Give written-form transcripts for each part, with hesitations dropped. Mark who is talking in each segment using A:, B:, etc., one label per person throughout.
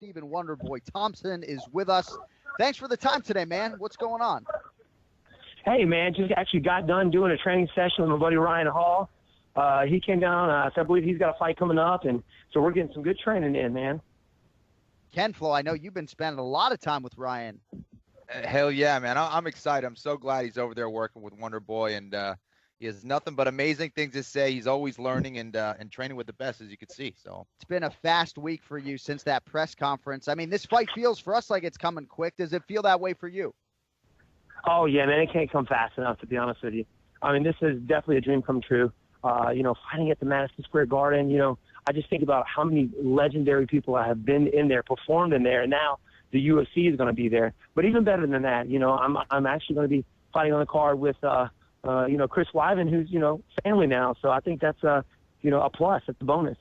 A: Stephen Wonderboy Thompson is with us. Thanks for the time today, man. What's going on?
B: Hey, man, just actually got done doing a training session with my buddy Ryan Hall. He came down, so I believe he's got a fight coming up, and so we're getting some good training in, man.
A: Ken Flo, I know you've been spending a lot of time with Ryan.
C: Hell yeah, man. I'm excited. I'm so glad he's over there working with Wonderboy, and he has nothing but amazing things to say. He's always learning and training with the best, as you can see. So
A: it's been a fast week for you since that press conference. I mean, this fight feels for us like it's coming quick. Does it feel that way for you?
B: Oh, yeah, man, it can't come fast enough, to be honest with you. I mean, this is definitely a dream come true. Fighting at the Madison Square Garden, I just think about how many legendary people have been in there, performed in there, and now the UFC is going to be there. But even better than that, I'm actually going to be fighting on the card with, Chris Weidman, who's, family now. So I think that's a plus. It's a bonus.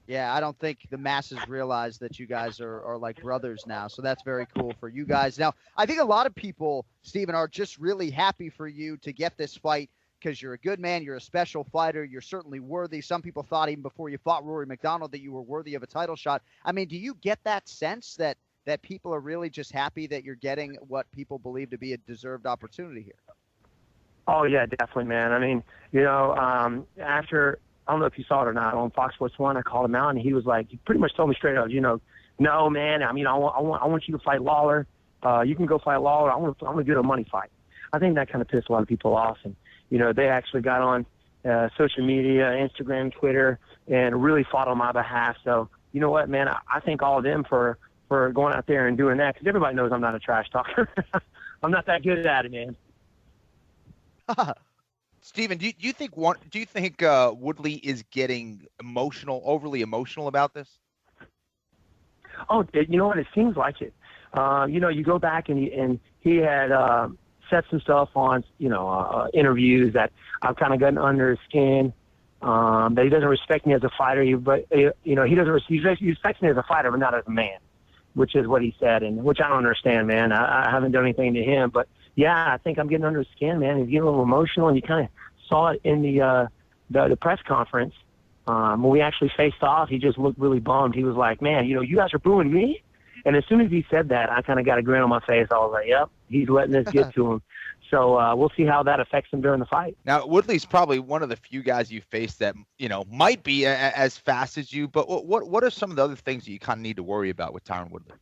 A: Yeah, I don't think the masses realize that you guys are like brothers now. So that's very cool for you guys. Now, I think a lot of people, Stephen, are just really happy for you to get this fight because you're a good man. You're a special fighter. You're certainly worthy. Some people thought even before you fought Rory McDonald that you were worthy of a title shot. I mean, do you get that sense that people are really just happy that you're getting what people believe to be a deserved opportunity here?
B: Oh, yeah, definitely, man. I mean, after – I don't know if you saw it or not, on Fox Sports 1, I called him out, and he was like, he pretty much told me straight up, no, man, I mean, I want you to fight Lawler. You can go fight Lawler. I want to get a money fight. I think that kind of pissed a lot of people off. And, they actually got on social media, Instagram, Twitter, and really fought on my behalf. So, you know what, man, I thank all of them for going out there and doing that, because everybody knows I'm not a trash talker. I'm not that good at it, man.
C: Stephen, do you think Woodley is getting overly emotional about this?
B: Oh, you know what? It seems like it. You go back and he had said some stuff on interviews that I've kind of gotten under his skin. That he doesn't respect me as a fighter, he respects me as a fighter, but not as a man, which is what he said, and which I don't understand, man. I haven't done anything to him, but. Yeah, I think I'm getting under his skin, man. He's getting a little emotional, and you kind of saw it in the press conference. When we actually faced off, he just looked really bummed. He was like, man, you guys are booing me? And as soon as he said that, I kind of got a grin on my face. I was like, yep, he's letting this get to him. So we'll see how that affects him during the fight.
C: Now, Woodley's probably one of the few guys you faced that, might be as fast as you, but what are some of the other things that you kind of need to worry about with Tyron Woodley?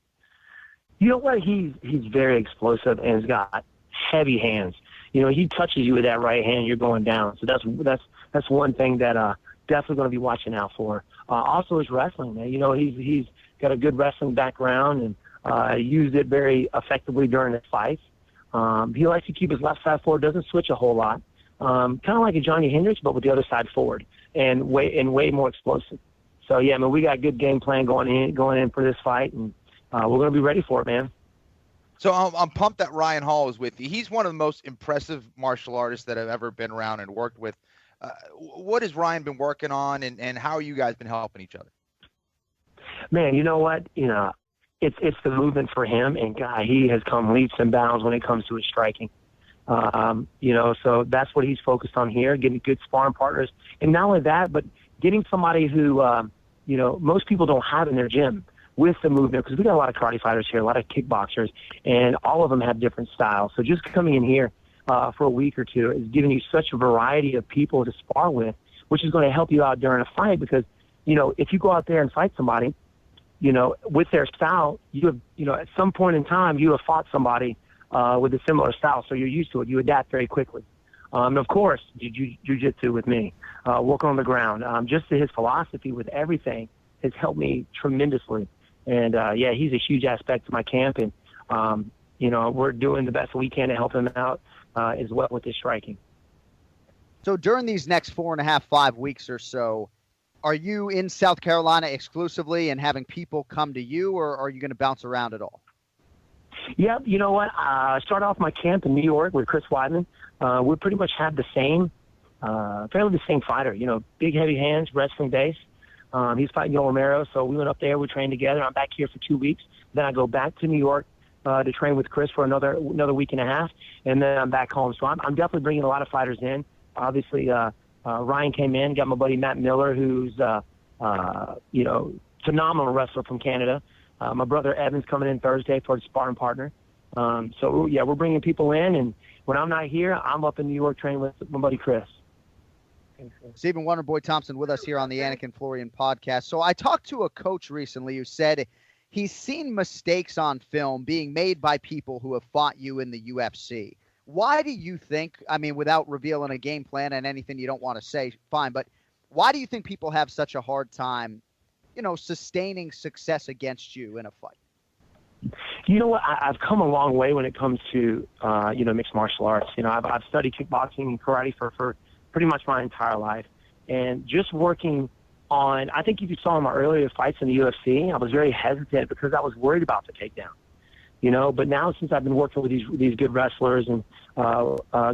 B: You know what? He's very explosive, and he's got heavy hands. He touches you with that right hand, you're going down. So that's one thing that definitely going to be watching out for. Also his wrestling, man. He's got a good wrestling background and used it very effectively during his fights. He likes to keep his left side forward, doesn't switch a whole lot. Kind of like a Johnny Hendricks, but with the other side forward and way more explosive. So yeah, I mean, we got a good game plan going in for this fight, and we're going to be ready for it, man.
C: So I'm pumped that Ryan Hall is with you. He's one of the most impressive martial artists that I've ever been around and worked with. What has Ryan been working on, and how have you guys been helping each other?
B: Man, you know what? It's the movement for him, and God, he has come leaps and bounds when it comes to his striking. So that's what he's focused on here, getting good sparring partners. And not only that, but getting somebody who, most people don't have in their gym with the movement, because we got a lot of karate fighters here, a lot of kickboxers, and all of them have different styles. So just coming in here for a week or two is giving you such a variety of people to spar with, which is going to help you out during a fight, because, if you go out there and fight somebody, with their style, you have, at some point in time, you have fought somebody with a similar style, so you're used to it. You adapt very quickly. And of course, jiu-jitsu with me, work on the ground. Just his philosophy with everything has helped me tremendously. And, he's a huge aspect of my camp, and, we're doing the best we can to help him out as well with his striking.
A: So during these next 4.5, 5 weeks or so, are you in South Carolina exclusively and having people come to you, or are you going to bounce around at all?
B: Yep. You know what? I started off my camp in New York with Chris Weidman. We pretty much had the same, fairly the same fighter, big, heavy hands, wrestling base. He's fighting Yoel Romero, so we went up there, we trained together. I'm back here for 2 weeks. Then I go back to New York to train with Chris for another week and a half, and then I'm back home. So I'm definitely bringing a lot of fighters in. Obviously, Ryan came in, got my buddy Matt Miller, who's, phenomenal wrestler from Canada. My brother Evan's coming in Thursday for the sparring partner. So yeah, we're bringing people in, and when I'm not here, I'm up in New York training with my buddy Chris.
A: Stephen Wonderboy Thompson with us here on the Anakin Florian podcast. So I talked to a coach recently who said he's seen mistakes on film being made by people who have fought you in the UFC. Why do you think, I mean, without revealing a game plan and anything you don't want to say, fine, but why do you think people have such a hard time, sustaining success against you in a fight?
B: You know what? I've come a long way when it comes to, mixed martial arts. I've studied kickboxing and karate for pretty much my entire life. And just working on, I think if you saw in my earlier fights in the UFC, I was very hesitant because I was worried about the takedown. But now since I've been working with these good wrestlers and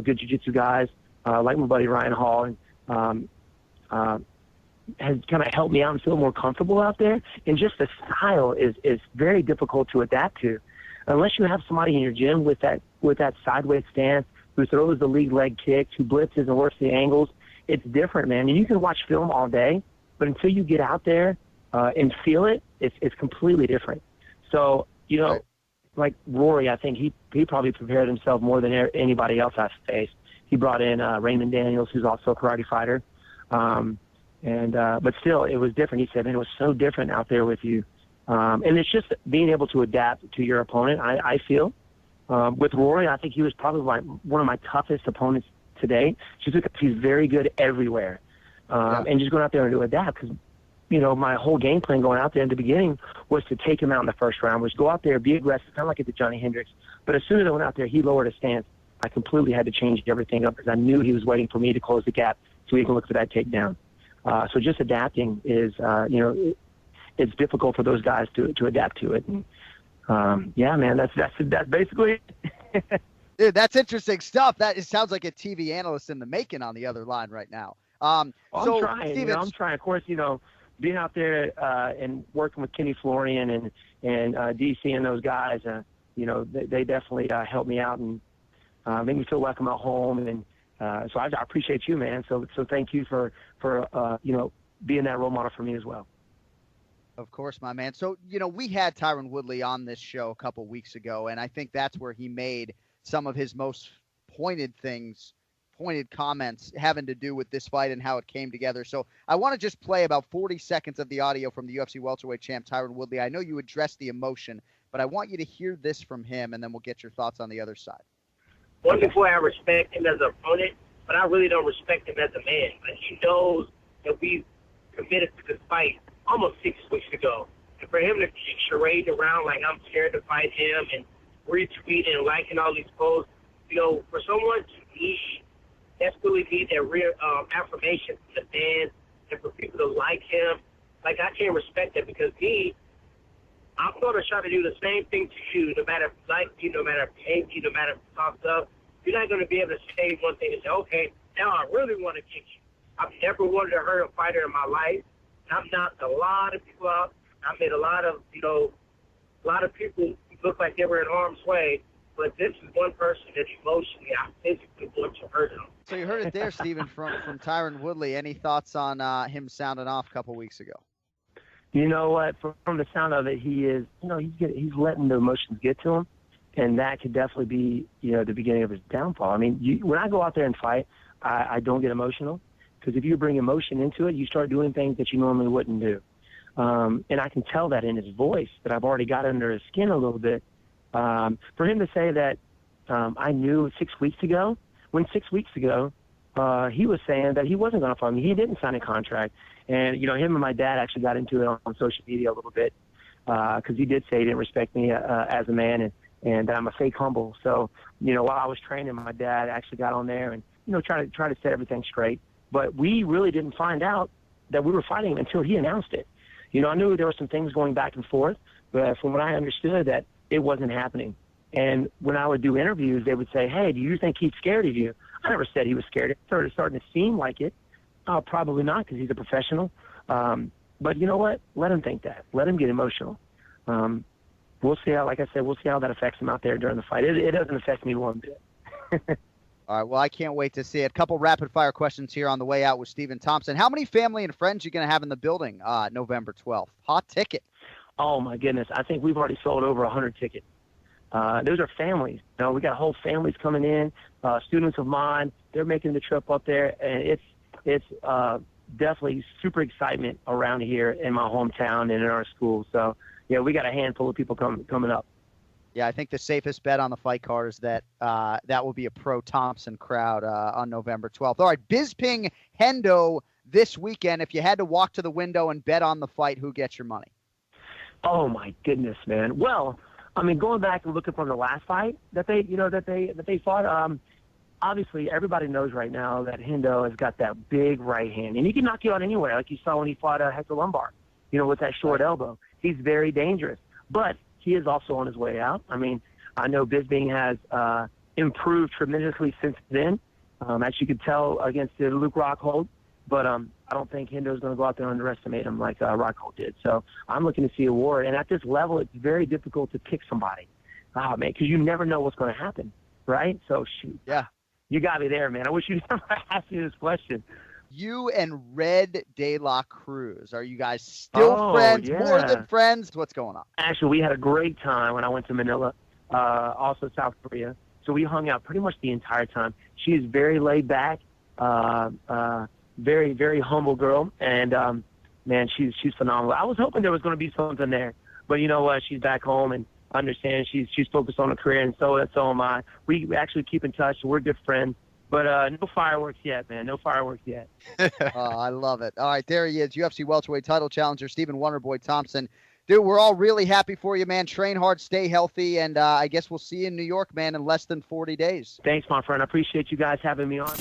B: good jiu-jitsu guys, like my buddy Ryan Hall, and has kind of helped me out and feel more comfortable out there. And just the style is very difficult to adapt to, unless you have somebody in your gym with that sideways stance, who throws the lead leg kicks, who blitzes and works the angles. It's different, man. And you can watch film all day, but until you get out there and feel it, it's completely different. So,
A: Right.
B: Like Rory, I think he probably prepared himself more than anybody else I've faced. He brought in Raymond Daniels, who's also a karate fighter. But still, it was different. He said, man, it was so different out there with you. And it's just being able to adapt to your opponent, I feel. With Rory, I think he was probably one of my toughest opponents today, just because he's very good everywhere. And just going out there and to adapt, because, my whole game plan going out there in the beginning was to take him out in the first round, was go out there, be aggressive, kind of like it did Johnny Hendricks. But as soon as I went out there, he lowered his stance. I completely had to change everything up because I knew he was waiting for me to close the gap so he can look for that takedown. So just adapting is, it's difficult for those guys to adapt to it. And, yeah, man, that's basically it.
A: Dude, that's interesting stuff. It sounds like a TV analyst in the making on the other line right now.
B: I'm trying.
A: Steven,
B: I'm trying. Of course, being out there and working with Kenny Florian and DC and those guys, they definitely helped me out and made me feel like I'm at home. And so I appreciate you, man. So thank you for being that role model for me as well.
A: Of course, my man. So, we had Tyron Woodley on this show a couple weeks ago, and I think that's where he made some of his most pointed comments having to do with this fight and how it came together. So I want to just play about 40 seconds of the audio from the UFC welterweight champ, Tyron Woodley. I know you addressed the emotion, but I want you to hear this from him, and then we'll get your thoughts on the other side.
D: Wonderboy, I respect him as an opponent, but I really don't respect him as a man. Like, he knows that we committed to this fight almost 6 weeks ago. And for him to charade around like I'm scared to fight him and retweeting and liking all these posts, for someone to need, desperately need that real affirmation from the fans and for people to like him, like, I can't respect that because I'm going to try to do the same thing to you, no matter if you like you, no matter if you hate you, no matter if you talk up. You're not going to be able to say one thing and say, okay, now I really want to kick you. I've never wanted to hurt a fighter in my life. I've knocked a lot of people out. I made a lot of people look like they were in harm's way. But this is one person that emotionally, I physically want to hurt him.
A: So you heard it there, Stephen, from Tyron Woodley. Any thoughts on him sounding off a couple weeks ago?
B: You know what? From the sound of it, he's letting the emotions get to him, and that could definitely be, the beginning of his downfall. I mean, when I go out there and fight, I don't get emotional, because if you bring emotion into it, you start doing things that you normally wouldn't do. And I can tell that in his voice that I've already got under his skin a little bit. For him to say that I knew 6 weeks ago, when 6 weeks ago he was saying that he wasn't going to fight me. He didn't sign a contract. And, him and my dad actually got into it on social media a little bit because he did say he didn't respect me as a man and I'm a fake humble. So, while I was training, my dad actually got on there and, try to set everything straight. But we really didn't find out that we were fighting until he announced it. I knew there were some things going back and forth, but from what I understood, that it wasn't happening. And when I would do interviews, they would say, hey, do you think he's scared of you? I never said he was scared. It started starting to seem like it. Probably not, because he's a professional. But you know what? Let him think that. Let him get emotional. We'll see how, like I said, we'll see how that affects him out there during the fight. It doesn't affect me one bit.
A: All right, well, I can't wait to see it. A couple rapid-fire questions here on the way out with Stephen Thompson. How many family and friends are you going to have in the building November 12th? Hot ticket.
B: Oh my goodness, I think we've already sold over 100 tickets. Those are families. You know, we got whole families coming in. Students of mine, they're making the trip up there, and it's definitely super excitement around here in my hometown and in our school. So yeah, we got a handful of people coming up.
A: Yeah, I think the safest bet on the fight card is that that will be a pro Thompson crowd on November 12th. All right, Bisping Hendo this weekend. If you had to walk to the window and bet on the fight, who gets your money?
B: Oh my goodness, man. Well, I mean, going back and looking from the last fight that they fought, obviously everybody knows right now that Hendo has got that big right hand, and he can knock you out anywhere, like you saw when he fought Hector Lombard, with that short elbow. He's very dangerous, but he is also on his way out. I mean, I know Bisping has improved tremendously since then, as you could tell against the Luke Rockhold. But I don't think Hendo's going to go out there and underestimate him like Rockhold did. So I'm looking to see a war. And at this level, it's very difficult to pick somebody. Oh, man, because you never know what's going to happen, right? So, shoot.
A: Yeah.
B: You got me there, man. I wish you never asked me this question.
A: You and Red De La Cruz, are you guys still friends,
B: yeah.
A: more than friends? What's going on?
B: Actually, we had a great time when I went to Manila, also South Korea. So we hung out pretty much the entire time. She is very laid back, very, very humble girl. And, man, she's phenomenal. I was hoping there was going to be something there. But you know what? She's back home and understands she's focused on her career, and so am I. We actually keep in touch. We're good friends. But no fireworks yet, man. No fireworks yet.
A: I love it. All right, there he is, UFC welterweight title challenger, Stephen Wonderboy Thompson. Dude, we're all really happy for you, man. Train hard, stay healthy, and I guess we'll see you in New York, man, in less than 40 days.
B: Thanks, my friend. I appreciate you guys having me on.